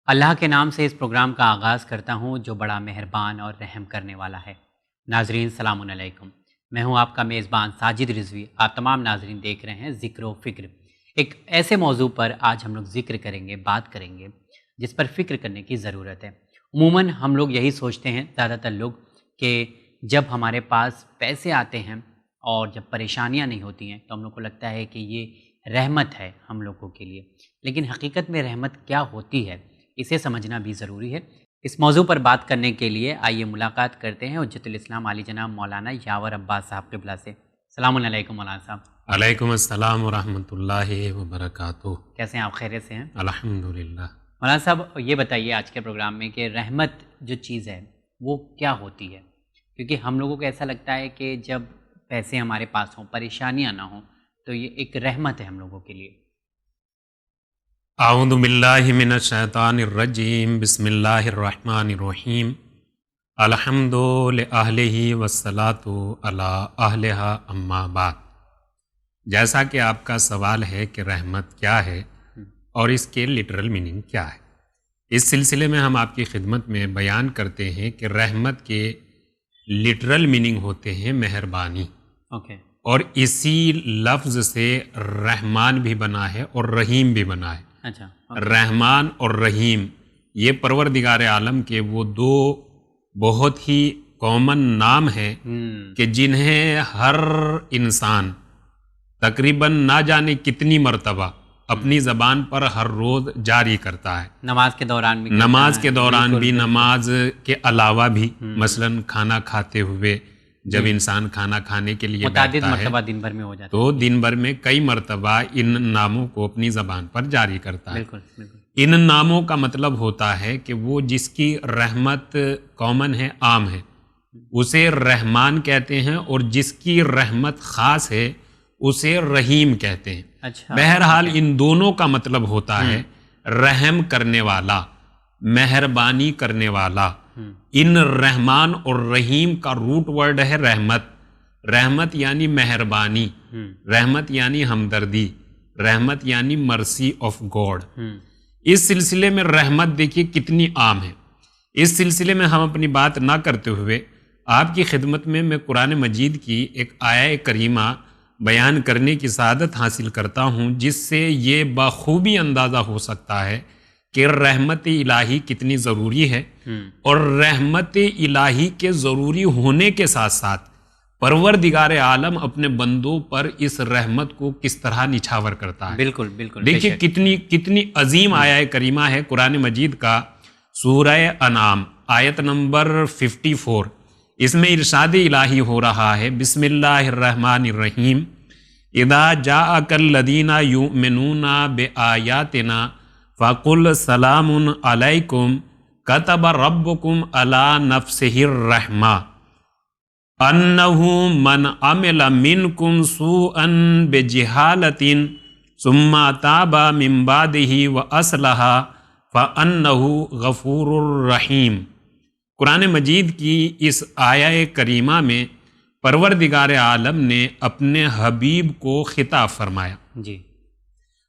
اللہ کے نام سے اس پروگرام کا آغاز کرتا ہوں جو بڑا مہربان اور رحم کرنے والا ہے۔ ناظرین السلام علیکم، میں ہوں آپ کا میزبان ساجد رضوی۔ آپ تمام ناظرین دیکھ رہے ہیں ذکر و فکر۔ ایک ایسے موضوع پر آج ہم لوگ ذکر کریں گے، بات کریں گے جس پر فکر کرنے کی ضرورت ہے۔ عموماً ہم لوگ یہی سوچتے ہیں زیادہ تر لوگ کہ جب ہمارے پاس پیسے آتے ہیں اور جب پریشانیاں نہیں ہوتی ہیں تو ہم لوگ کو لگتا ہے کہ یہ رحمت ہے ہم لوگوں کے لیے، لیکن حقیقت میں رحمت کیا ہوتی ہے اسے سمجھنا بھی ضروری ہے۔ اس موضوع پر بات کرنے کے لیے آئیے ملاقات کرتے ہیں حجت الاسلام عالی جناب مولانا یاور عباس صاحب قبلہ سے۔ السلام علیکم مولانا صاحب۔ علیکم السلام ورحمۃ اللہ وبرکاتہ۔ کیسے ہیں آپ؟ خیریت سے ہیں؟ الحمدللہ۔ مولانا صاحب یہ بتائیے آج کے پروگرام میں کہ رحمت جو چیز ہے وہ کیا ہوتی ہے؟ کیونکہ ہم لوگوں کو ایسا لگتا ہے کہ جب پیسے ہمارے پاس ہوں، پریشانیاں نہ ہوں، تو یہ ایک رحمت ہے ہم لوگوں کے لیے۔ اعوذ باللہ من الشیطان الرجیم، بسم اللہ الرحمن الرحیم، الحمد لأہلہ والصلاۃ علی اہلہا اما بعد۔ جیسا کہ آپ کا سوال ہے کہ رحمت کیا ہے اور اس کے لٹرل میننگ کیا ہے، اس سلسلے میں ہم آپ کی خدمت میں بیان کرتے ہیں کہ رحمت کے لٹرل میننگ ہوتے ہیں مہربانی، اور اسی لفظ سے رحمان بھی بنا ہے اور رحیم بھی بنا ہے۔ رحمان اور رحیم یہ پروردگار عالم کے وہ دو بہت ہی کامن نام ہیں کہ جنہیں ہر انسان تقریباً نہ جانے کتنی مرتبہ اپنی زبان پر ہر روز جاری کرتا ہے۔ نماز کے دوران بھی، نماز کے علاوہ بھی، مثلاً کھانا کھاتے ہوئے جب انسان کھانا کھانے کے لیے متعدد بیٹھتا مرتبہ ہے دن بھر میں ہو جاتا تو دن بھر میں کئی مرتبہ ان ناموں کو اپنی زبان پر جاری کرتا ہے۔ بالکل۔ ان ناموں کا مطلب ہوتا ہے کہ وہ جس کی رحمت کامن ہے، عام ہے، اسے رحمان کہتے ہیں، اور جس کی رحمت خاص ہے اسے رحیم کہتے ہیں۔ بہرحال ان دونوں کا مطلب ہوتا ہے رحم کرنے والا، مہربانی کرنے والا۔ ان رحمان اور رحیم کا روٹ ورڈ ہے رحمت۔ رحمت یعنی مہربانی، رحمت یعنی ہمدردی، رحمت یعنی مرسی آف گاڈ۔ اس سلسلے میں رحمت دیکھیے کتنی عام ہے۔ اس سلسلے میں ہم اپنی بات نہ کرتے ہوئے آپ کی خدمت میں قرآن مجید کی ایک آیہ کریمہ بیان کرنے کی سعادت حاصل کرتا ہوں، جس سے یہ بخوبی اندازہ ہو سکتا ہے کہ رحمت الہی کتنی ضروری ہے، اور رحمت الہی کے ضروری ہونے کے ساتھ ساتھ پروردگار عالم اپنے بندوں پر اس رحمت کو کس طرح نچھاور کرتا ہے۔ بالکل۔ دیکھیے کتنی عظیم آیہ کریمہ ہے قرآن مجید کا، سورہ انعام آیت نمبر 54۔ اس میں ارشاد الہی ہو رہا ہے، بسم اللہ الرحمن الرحیم، اذا جاءک الذین یؤمنون بآیاتنا فقل سلام علیکم کتب ربکم علی نفسہ الرحمہ انہ من عمل منکم سوءا بجہالۃ ثم تاب من بعدہ واصلح فانہ غفور الرحیم۔ قرآن مجید کی اس آیہ کریمہ میں پروردگار عالم نے اپنے حبیب کو خطاب فرمایا،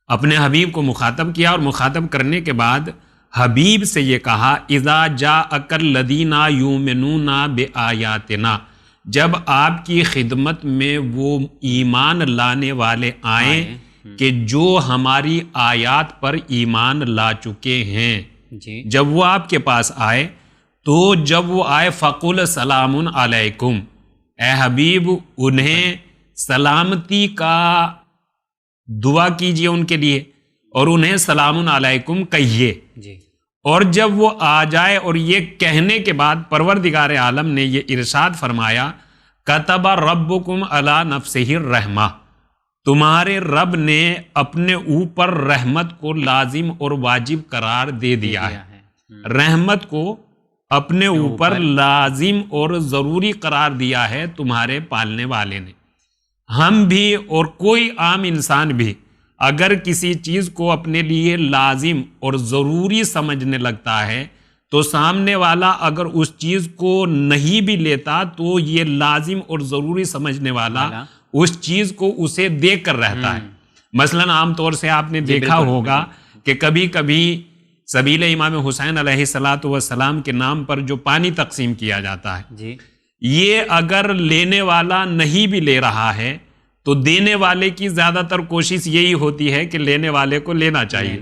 اپنے حبیب کو مخاطب کیا، اور مخاطب کرنے کے بعد حبیب سے یہ کہا، اذا جاءک الذین یؤمنون بآیاتنا، جب آپ کی خدمت میں وہ ایمان لانے والے آئیں کہ جو ہماری آیات پر ایمان لا چکے ہیں، جب وہ آپ کے پاس آئے تو جب وہ آئے فقل سلام علیکم، اے حبیب انہیں سلامتی کا دعا کیجئے ان کے لیے، اور انہیں سلام علیکم کہیے۔ اور جب وہ آ جائے اور یہ کہنے کے بعد پروردگار عالم نے یہ ارشاد فرمایا، کتب ربکم علی نفسہ الرحمہ، تمہارے رب نے اپنے اوپر رحمت کو لازم اور واجب قرار دے دیا ہے۔ رحمت کو اپنے اوپر لازم اور ضروری قرار دیا ہے تمہارے پالنے والے نے۔ ہم بھی اور کوئی عام انسان بھی اگر کسی چیز کو اپنے لیے لازم اور ضروری سمجھنے لگتا ہے تو سامنے والا اگر اس چیز کو نہیں بھی لیتا تو یہ لازم اور ضروری سمجھنے والا اس چیز کو اسے دیکھ کر رہتا ہے۔ مثلا عام طور سے آپ نے دیکھا ہوگا کہ کبھی کبھی سبیل امام حسین علیہ الصلوۃ والسلام کے نام پر جو پانی تقسیم کیا جاتا ہے، جی یہ اگر لینے والا نہیں بھی لے رہا ہے تو دینے والے کی زیادہ تر کوشش یہی ہوتی ہے کہ لینے والے کو لینا چاہیے،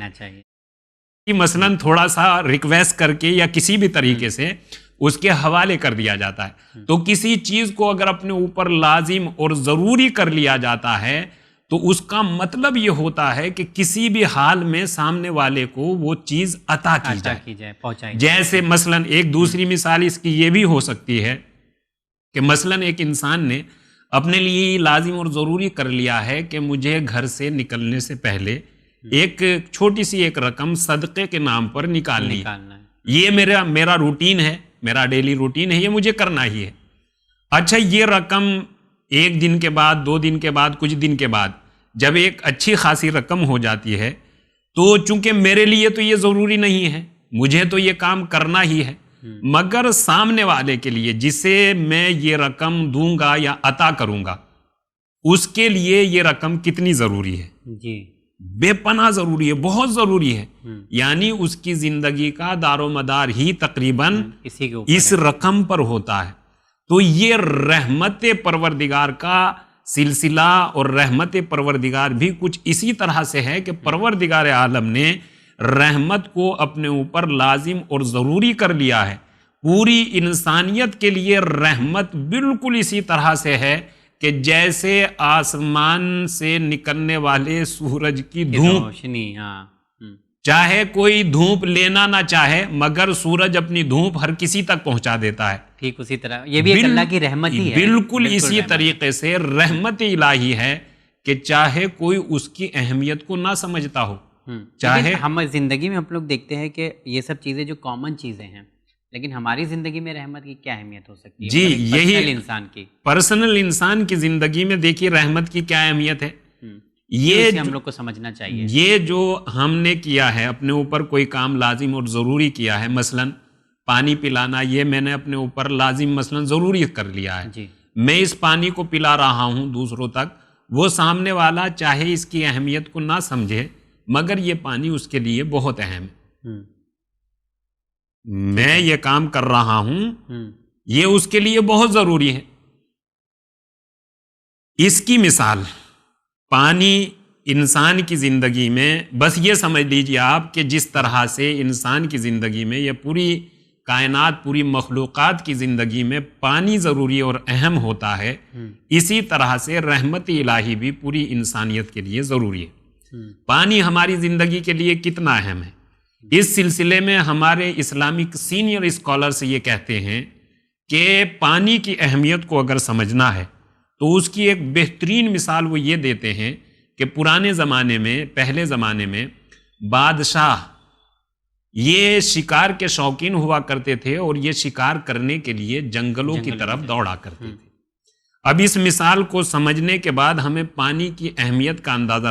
مثلاً تھوڑا سا ریکویسٹ کر کے یا کسی بھی طریقے سے اس کے حوالے کر دیا جاتا ہے۔ تو کسی چیز کو اگر اپنے اوپر لازم اور ضروری کر لیا جاتا ہے تو اس کا مطلب یہ ہوتا ہے کہ کسی بھی حال میں سامنے والے کو وہ چیز عطا کی جائے، پہنچائی۔ جیسے مثلاً ایک دوسری مثال اس کی یہ بھی ہو سکتی ہے کہ مثلاً ایک انسان نے اپنے لیے لازم اور ضروری کر لیا ہے کہ مجھے گھر سے نکلنے سے پہلے ایک چھوٹی سی ایک رقم صدقے کے نام پر نکالنی ہے، یہ میرا روٹین ہے، میرا ڈیلی روٹین ہے، یہ مجھے کرنا ہی ہے۔ اچھا، یہ رقم ایک دن کے بعد، 2 دن کے بعد، کچھ دن کے بعد جب ایک اچھی خاصی رقم ہو جاتی ہے تو چونکہ میرے لیے تو یہ ضروری نہیں ہے، مجھے تو یہ کام کرنا ہی ہے، مگر سامنے والے کے لیے جسے میں یہ رقم دوں گا یا عطا کروں گا اس کے لیے یہ رقم کتنی ضروری ہے؟ جی بے پناہ ضروری ہے، بہت ضروری ہے، یعنی اس کی زندگی کا دار و مدار ہی تقریباً اس رقم پر ہوتا ہے۔ تو یہ رحمت پروردگار کا سلسلہ اور رحمت پروردگار بھی کچھ اسی طرح سے ہے کہ پروردگار عالم نے رحمت کو اپنے اوپر لازم اور ضروری کر لیا ہے۔ پوری انسانیت کے لیے رحمت بالکل اسی طرح سے ہے کہ جیسے آسمان سے نکلنے والے سورج کی دھوپ، روشنی، چاہے کوئی دھوپ لینا نہ چاہے مگر سورج اپنی دھوپ ہر کسی تک پہنچا دیتا ہے، ٹھیک اسی طرح یہ بھی ایک اللہ کی رحمت ہی ہے۔ بالکل اسی طریقے سے رحمت الہی ہے کہ چاہے کوئی اس کی اہمیت کو نہ سمجھتا ہو، چاہے ہم زندگی میں ہم لوگ دیکھتے ہیں کہ یہ سب چیزیں جو کامن چیزیں ہیں، لیکن ہماری زندگی میں رحمت کی کیا اہمیت ہو سکتی ہے؟ جی، یہی انسان کی پرسنل انسان کی زندگی میں دیکھیے رحمت کی کیا اہمیت ہے، یہ ہم لوگ کو سمجھنا چاہیے۔ یہ جو ہم نے کیا ہے اپنے اوپر کوئی کام لازم اور ضروری کیا ہے، مثلاً پانی پلانا، یہ میں نے اپنے اوپر لازم مثلاً ضروری کر لیا ہے، میں اس پانی کو پلا رہا ہوں دوسروں تک، وہ سامنے والا چاہے اس کی اہمیت کو نہ سمجھے مگر یہ پانی اس کے لیے بہت اہم ہے، میں یہ کام کر رہا ہوں یہ اس کے لیے بہت ضروری ہے۔ اس کی مثال پانی انسان کی زندگی میں بس یہ سمجھ لیجیے آپ کہ جس طرح سے انسان کی زندگی میں یا پوری کائنات، پوری مخلوقات کی زندگی میں پانی ضروری اور اہم ہوتا ہے، اسی طرح سے رحمت الہی بھی پوری انسانیت کے لیے ضروری ہے۔ پانی ہماری زندگی کے لیے کتنا اہم ہے، اس سلسلے میں ہمارے اسلامک سینئر اسکالرز یہ کہتے ہیں کہ پانی کی اہمیت کو اگر سمجھنا ہے تو اس کی ایک بہترین مثال وہ یہ دیتے ہیں کہ پرانے زمانے میں، پہلے زمانے میں بادشاہ یہ شکار کے شوقین ہوا کرتے تھے اور یہ شکار کرنے کے لیے جنگلوں کی طرف دوڑا کرتے تھے۔ اب اس مثال کو سمجھنے کے بعد ہمیں پانی کی اہمیت کا اندازہ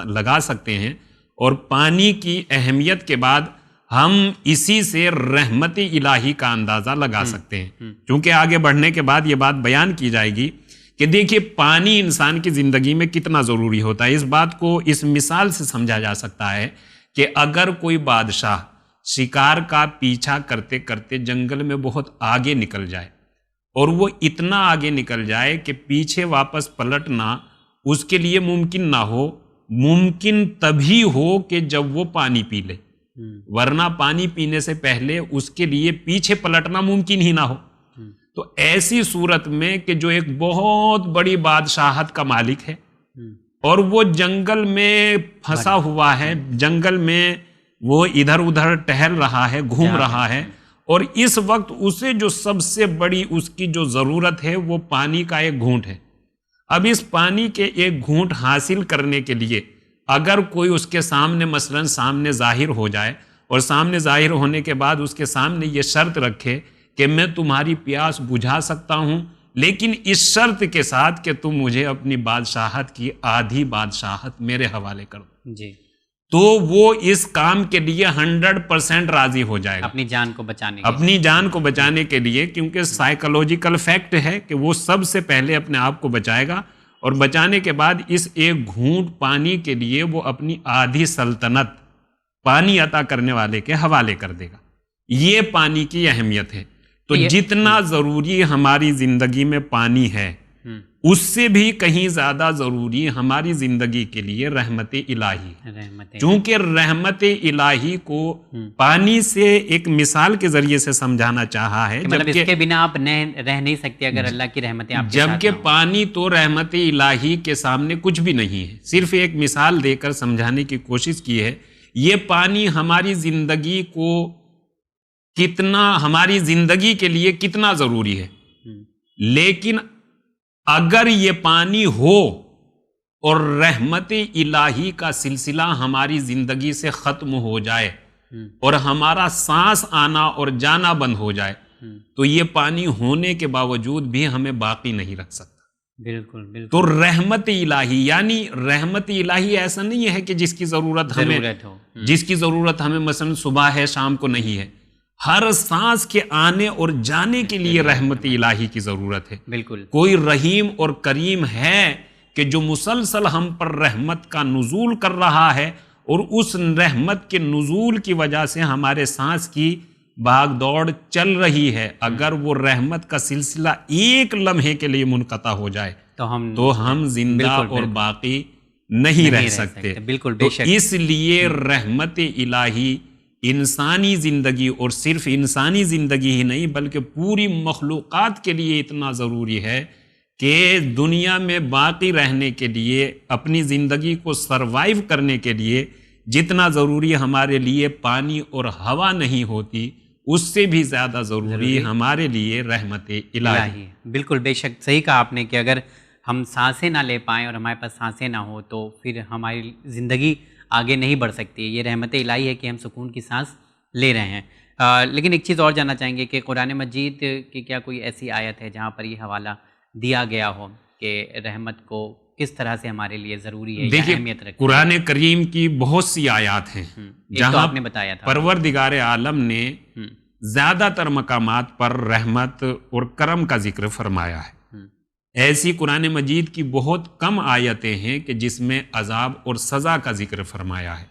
لگا سکتے ہیں، اور پانی کی اہمیت کے بعد ہم اسی سے رحمت الہی کا اندازہ لگا سکتے ہیں، چونکہ آگے بڑھنے کے بعد یہ بات بیان کی جائے گی کہ دیکھیے پانی انسان کی زندگی میں کتنا ضروری ہوتا ہے۔ اس بات کو اس مثال سے سمجھا جا سکتا ہے کہ اگر کوئی بادشاہ شکار کا پیچھا کرتے کرتے جنگل میں بہت آگے نکل جائے اور وہ اتنا آگے نکل جائے کہ پیچھے واپس پلٹنا اس کے لیے ممکن نہ ہو، ممکن تبھی ہو کہ جب وہ پانی پی لے، ورنہ پانی پینے سے پہلے اس کے لیے پیچھے پلٹنا ممکن ہی نہ ہو۔ تو ایسی صورت میں کہ جو ایک بہت بڑی بادشاہت کا مالک ہے اور وہ جنگل میں پھنسا ہوا ہے، جنگل میں وہ ادھر ادھر ٹہل رہا ہے، گھوم رہا ہے، اور اس وقت اسے جو سب سے بڑی اس کی جو ضرورت ہے وہ پانی کا ایک گھونٹ ہے۔ اب اس پانی کے ایک گھونٹ حاصل کرنے کے لیے اگر کوئی اس کے سامنے مثلاً سامنے ظاہر ہو جائے اور سامنے ظاہر ہونے کے بعد اس کے سامنے یہ شرط رکھے کہ میں تمہاری پیاس بجھا سکتا ہوں لیکن اس شرط کے ساتھ کہ تم مجھے اپنی بادشاہت کی آدھی بادشاہت میرے حوالے کر دو، جی، تو وہ اس کام کے لیے 100% راضی ہو جائے گا، اپنی جان کو بچانے اپنی جان کو بچانے کے لیے، کیونکہ سائیکولوجیکل فیکٹ ہے کہ وہ سب سے پہلے اپنے آپ کو بچائے گا، اور بچانے کے بعد اس ایک گھونٹ پانی کے لیے وہ اپنی آدھی سلطنت پانی عطا کرنے والے کے حوالے کر دے گا۔ یہ پانی کی اہمیت ہے۔ تو جتنا ضروری ہماری زندگی میں پانی ہے اس سے بھی کہیں زیادہ ضروری ہماری زندگی کے لیے رحمت الہی ہے، چونکہ رحمت الہی کو پانی سے ایک مثال کے ذریعے سے سمجھانا چاہا ہے، مطلب اس کے بنا آپ رہ نہیں سکتے اگر اللہ کی رحمتیں آپ کے ساتھ نہ ہوں۔ جبکہ پانی تو رحمت الہی کے سامنے کچھ بھی نہیں ہے۔ صرف ایک مثال دے کر سمجھانے کی کوشش کی ہے۔ یہ پانی ہماری زندگی کو کتنا، ہماری زندگی کے لیے کتنا ضروری ہے، لیکن اگر یہ پانی ہو اور رحمت الہی کا سلسلہ ہماری زندگی سے ختم ہو جائے اور ہمارا سانس آنا اور جانا بند ہو جائے تو یہ پانی ہونے کے باوجود بھی ہمیں باقی نہیں رکھ سکتا۔ بالکل بالکل۔ تو رحمت الہی یعنی رحمت الہی ایسا نہیں ہے کہ جس کی ضرورت ہمیں مثلا صبح ہے شام کو نہیں ہے۔ ہر سانس کے آنے اور جانے کے لیے رحمت الہی کی ضرورت ہے۔ بالکل۔ کوئی رحیم اور کریم ہے کہ جو مسلسل ہم پر رحمت کا نزول کر رہا ہے اور اس رحمت کے نزول کی وجہ سے ہمارے سانس کی بھاگ دوڑ چل رہی ہے۔ اگر وہ رحمت کا سلسلہ ایک لمحے کے لیے منقطع ہو جائے تو ہم زندہ اور باقی نہیں رہ سکتے۔ بالکل بے شک۔ اس لیے رحمت الہی انسانی زندگی، اور صرف انسانی زندگی ہی نہیں بلکہ پوری مخلوقات کے لیے اتنا ضروری ہے کہ دنیا میں باقی رہنے کے لیے، اپنی زندگی کو سروائیو کرنے کے لیے جتنا ضروری ہمارے لیے پانی اور ہوا نہیں ہوتی، اس سے بھی زیادہ ضروری ہمارے لیے رحمت الہی۔ بالکل بے شک، صحیح کہا آپ نے کہ اگر ہم سانسیں نہ لے پائیں اور ہمارے پاس سانسیں نہ ہوں تو پھر ہماری زندگی آگے نہیں بڑھ سکتی۔ یہ رحمت الہی ہے کہ ہم سکون کی سانس لے رہے ہیں۔ لیکن ایک چیز اور جاننا چاہیں گے کہ قرآن مجید کی کیا کوئی ایسی آیت ہے جہاں پر یہ حوالہ دیا گیا ہو کہ رحمت کو کس طرح سے ہمارے لیے ضروری ہے یا اہمیت رکھتی ہے؟ قرآن کریم کی بہت سی آیات ہیں جہاں آپ نے بتایا تھا پروردگار عالم نے زیادہ تر مقامات پر رحمت اور کرم کا ذکر فرمایا ہے۔ ایسی قرآن مجید کی بہت کم آیتیں ہیں کہ جس میں عذاب اور سزا کا ذکر فرمایا ہے۔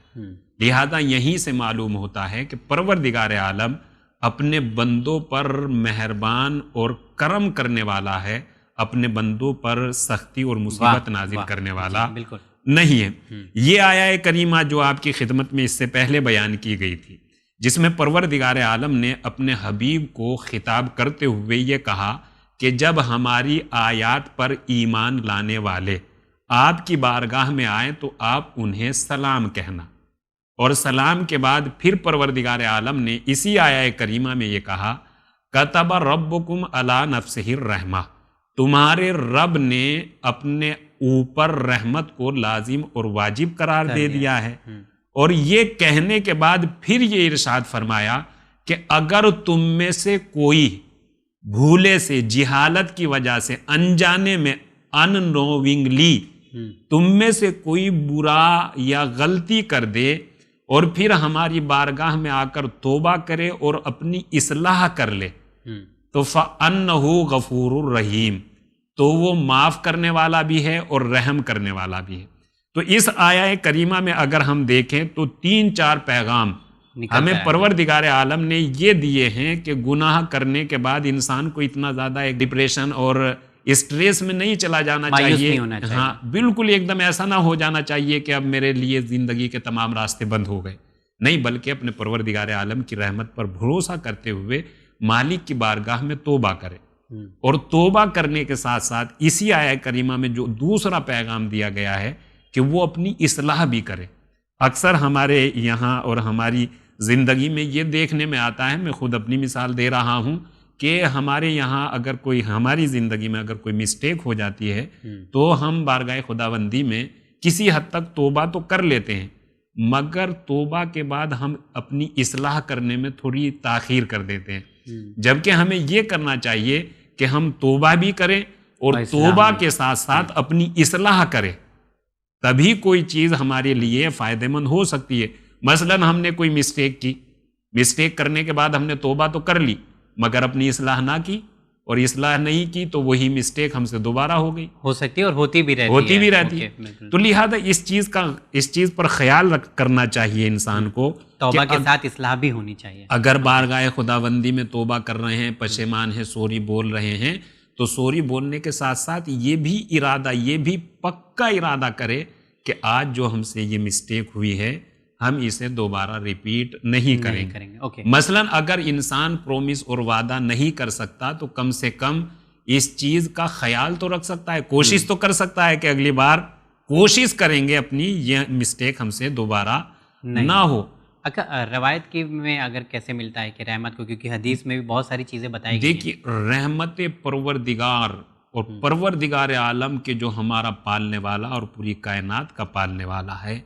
لہذا یہیں سے معلوم ہوتا ہے کہ پروردگار عالم اپنے بندوں پر مہربان اور کرم کرنے والا ہے، اپنے بندوں پر سختی اور مصیبت نازل کرنے والا نہیں ہے۔ یہ آیہ کریمہ جو آپ کی خدمت میں اس سے پہلے بیان کی گئی تھی، جس میں پروردگار عالم نے اپنے حبیب کو خطاب کرتے ہوئے یہ کہا کہ جب ہماری آیات پر ایمان لانے والے آپ کی بارگاہ میں آئیں تو آپ انہیں سلام کہنا، اور سلام کے بعد پھر پروردگار عالم نے اسی آیہ کریمہ میں یہ کہا کتب ربکم علی نفسہ الرحمہ، تمہارے رب نے اپنے اوپر رحمت کو لازم اور واجب قرار دے دیا ہے۔ اور یہ کہنے کے بعد پھر یہ ارشاد فرمایا کہ اگر تم میں سے کوئی بھولے سے، جہالت کی وجہ سے، انجانے میں، اننوونگلی تم میں سے کوئی برا یا غلطی کر دے اور پھر ہماری بارگاہ میں آ کر توبہ کرے اور اپنی اصلاح کر لے تو فَأَنَّهُ غَفُورٌ الرحیم، تو وہ معاف کرنے والا بھی ہے اور رحم کرنے والا بھی ہے۔ تو اس آیہ کریمہ میں اگر ہم دیکھیں تو 3-4 پیغام ہمیں پروردگار عالم نے یہ دیے ہیں کہ گناہ کرنے کے بعد انسان کو اتنا زیادہ ایک ڈپریشن اور اسٹریس میں نہیں چلا جانا چاہیے۔ ہاں بالکل ایک دم ایسا نہ ہو جانا چاہیے کہ اب میرے لیے زندگی کے تمام راستے بند ہو گئے، نہیں، بلکہ اپنے پروردگار عالم کی رحمت پر بھروسہ کرتے ہوئے مالک کی بارگاہ میں توبہ کرے۔ اور توبہ کرنے کے ساتھ ساتھ اسی آیہ کریمہ میں جو دوسرا پیغام دیا گیا ہے کہ وہ اپنی اصلاح بھی کرے۔ اکثر ہمارے یہاں اور ہماری زندگی میں یہ دیکھنے میں آتا ہے، میں خود اپنی مثال دے رہا ہوں کہ ہمارے یہاں اگر کوئی، ہماری زندگی میں اگر کوئی مسٹیک ہو جاتی ہے تو ہم بارگاہ خداوندی میں کسی حد تک توبہ تو کر لیتے ہیں، مگر توبہ کے بعد ہم اپنی اصلاح کرنے میں تھوڑی تاخیر کر دیتے ہیں، جبکہ ہمیں یہ کرنا چاہیے کہ ہم توبہ بھی کریں اور توبہ کے ساتھ ساتھ اپنی اصلاح کریں، تبھی کوئی چیز ہمارے لیے فائدہ مند ہو سکتی ہے۔ مثلا ہم نے کوئی مسٹیک کی، مسٹیک کرنے کے بعد ہم نے توبہ تو کر لی مگر اپنی اصلاح نہ کی اور اصلاح نہیں کی تو وہی مسٹیک ہم سے دوبارہ ہو گئی، ہو سکتی ہے اور ہوتی بھی رہتی ہے۔ تو لہذا اس چیز پر خیال کرنا چاہیے انسان کو، توبہ کے ساتھ اصلاح بھی ہونی چاہیے۔ اگر بارگاہ خداوندی میں توبہ کر رہے ہیں، پشیمان ہیں، سوری بول رہے ہیں، تو سوری بولنے کے ساتھ ساتھ یہ بھی پکا ارادہ کرے کہ آج جو ہم سے یہ مسٹیک ہوئی ہے ہم اسے دوبارہ ریپیٹ نہیں کریں گے۔ مثلا اگر انسان پرومس اور وعدہ نہیں کر سکتا تو کم سے کم اس چیز کا خیال تو رکھ سکتا ہے، کوشش تو کر سکتا ہے کہ اگلی بار کوشش کریں گے اپنی یہ مسٹیک ہم سے دوبارہ نہ ہو۔ روایت کی میں اگر کیسے ملتا ہے کہ رحمت کو، کیونکہ حدیث میں بھی بہت ساری چیزیں بتائی گئی ہیں۔ دیکھیے رحمت پروردگار اور پروردگار عالم کے جو ہمارا پالنے والا اور پوری کائنات کا پالنے والا ہے،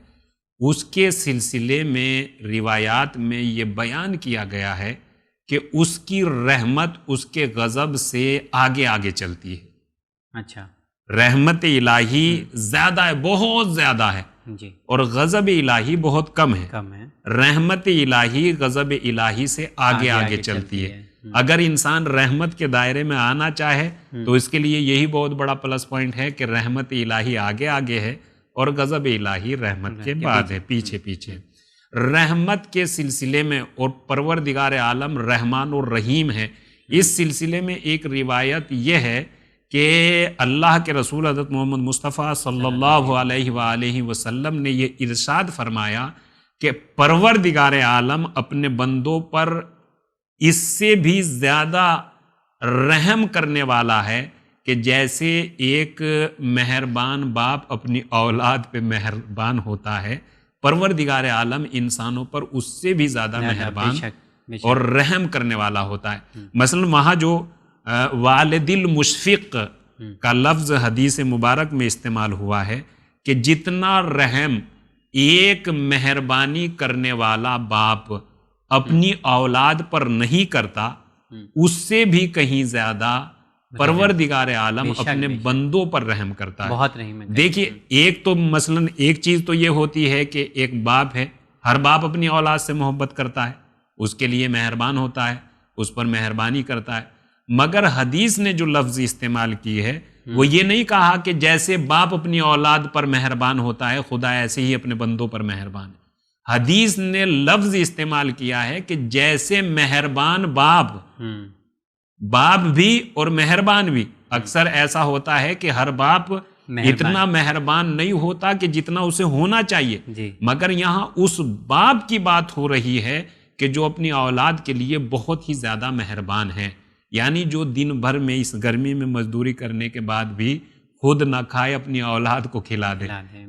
اس کے سلسلے میں روایات میں یہ بیان کیا گیا ہے کہ اس کی رحمت اس کے غضب سے آگے آگے چلتی ہے۔ اچھا، رحمت الہی زیادہ ہے، بہت زیادہ ہے، جی، اور غضب الہی بہت کم ہے۔ رحمت الہی غضب الہی سے آگے آگے چلتی ہے۔ اگر انسان رحمت کے دائرے میں آنا چاہے تو اس کے لیے یہی بہت بڑا پلس پوائنٹ ہے کہ رحمت الہی آگے آگے ہے اور غضب الہی رحمت کے بعد ہے، پیچھے پیچھے۔ رحمت کے سلسلے میں، اور پروردگار عالم رحمان اور رحیم ہے، اس سلسلے میں ایک روایت یہ ہے کہ اللہ کے رسول حضرت محمد مصطفیٰ صلی اللہ علیہ وآلہ وسلم نے یہ ارشاد فرمایا کہ پروردگار عالم اپنے بندوں پر اس سے بھی زیادہ رحم کرنے والا ہے کہ جیسے ایک مہربان باپ اپنی اولاد پہ مہربان ہوتا ہے، پروردگار عالم انسانوں پر اس سے بھی زیادہ مہربان اور رحم کرنے والا ہوتا ہے۔ مثلا وہاں جو والد المشفق کا لفظ حدیث مبارک میں استعمال ہوا ہے کہ جتنا رحم ایک مہربانی کرنے والا باپ اپنی اولاد پر نہیں کرتا، اس سے بھی کہیں زیادہ پروردگار عالم اپنے بندوں پر رحم کرتا ہے، بہت رحم ہے۔ دیکھیے ایک تو مثلا ایک چیز تو یہ ہوتی ہے کہ ایک باپ ہے، ہر باپ اپنی اولاد سے محبت کرتا ہے، اس کے لیے مہربان ہوتا ہے، اس پر مہربانی کرتا ہے، مگر حدیث نے جو لفظ استعمال کی ہے وہ یہ نہیں کہا کہ جیسے باپ اپنی اولاد پر مہربان ہوتا ہے خدا ایسے ہی اپنے بندوں پر مہربان ہے۔ حدیث نے لفظ استعمال کیا ہے کہ جیسے مہربان باپ بھی اور مہربان بھی۔ اکثر ایسا ہوتا ہے کہ ہر باپ اتنا مہربان نہیں ہوتا کہ جتنا اسے ہونا چاہیے، مگر یہاں اس باپ کی بات ہو رہی ہے کہ جو اپنی اولاد کے لیے بہت ہی زیادہ مہربان ہے، یعنی جو دن بھر میں اس گرمی میں مزدوری کرنے کے بعد بھی خود نہ کھائے اپنی اولاد کو کھلا دے،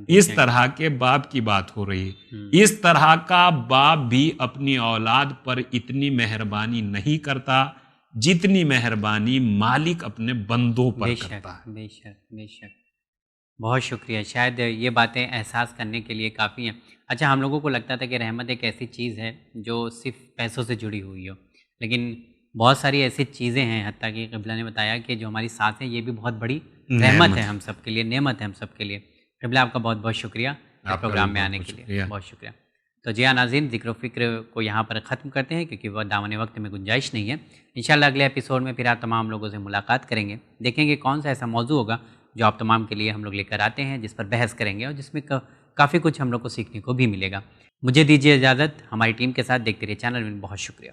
اس طرح کے باپ کی بات ہو رہی ہے۔ اس طرح کا باپ بھی اپنی اولاد پر اتنی مہربانی نہیں کرتا جتنی مہربانی مالک اپنے بندوں پر کرتا ہے۔ بے شک بے شک، بہت شکریہ۔ شاید یہ باتیں احساس کرنے کے لیے کافی ہیں۔ اچھا، ہم لوگوں کو لگتا تھا کہ رحمت ایک ایسی چیز ہے جو صرف پیسوں سے جڑی ہوئی ہو، لیکن بہت ساری ایسی چیزیں ہیں، حتیٰ کہ قبلہ نے بتایا کہ جو ہماری سانسیں یہ بھی بہت بڑی رحمت ہے ہم سب کے لیے، نعمت ہے ہم سب کے لیے۔ قبلہ آپ کا بہت بہت شکریہ پروگرام میں آنے کے لیے، بہت شکریہ۔ تو جی ہاں ناظرین، ذکر و فکر کو یہاں پر ختم کرتے ہیں کیونکہ وہ دامن وقت میں گنجائش نہیں ہے۔ انشاءاللہ اگلے ایپیسوڈ میں پھر آپ تمام لوگوں سے ملاقات کریں گے، دیکھیں گے کون سا ایسا موضوع ہوگا جو آپ تمام کے لیے ہم لوگ لے کر آتے ہیں، جس پر بحث کریں گے اور جس میں کافی کچھ ہم لوگ کو سیکھنے کو بھی ملے گا۔ مجھے دیجیے اجازت، ہماری ٹیم کے ساتھ دیکھتے رہیے چینل میں، بہت شکریہ۔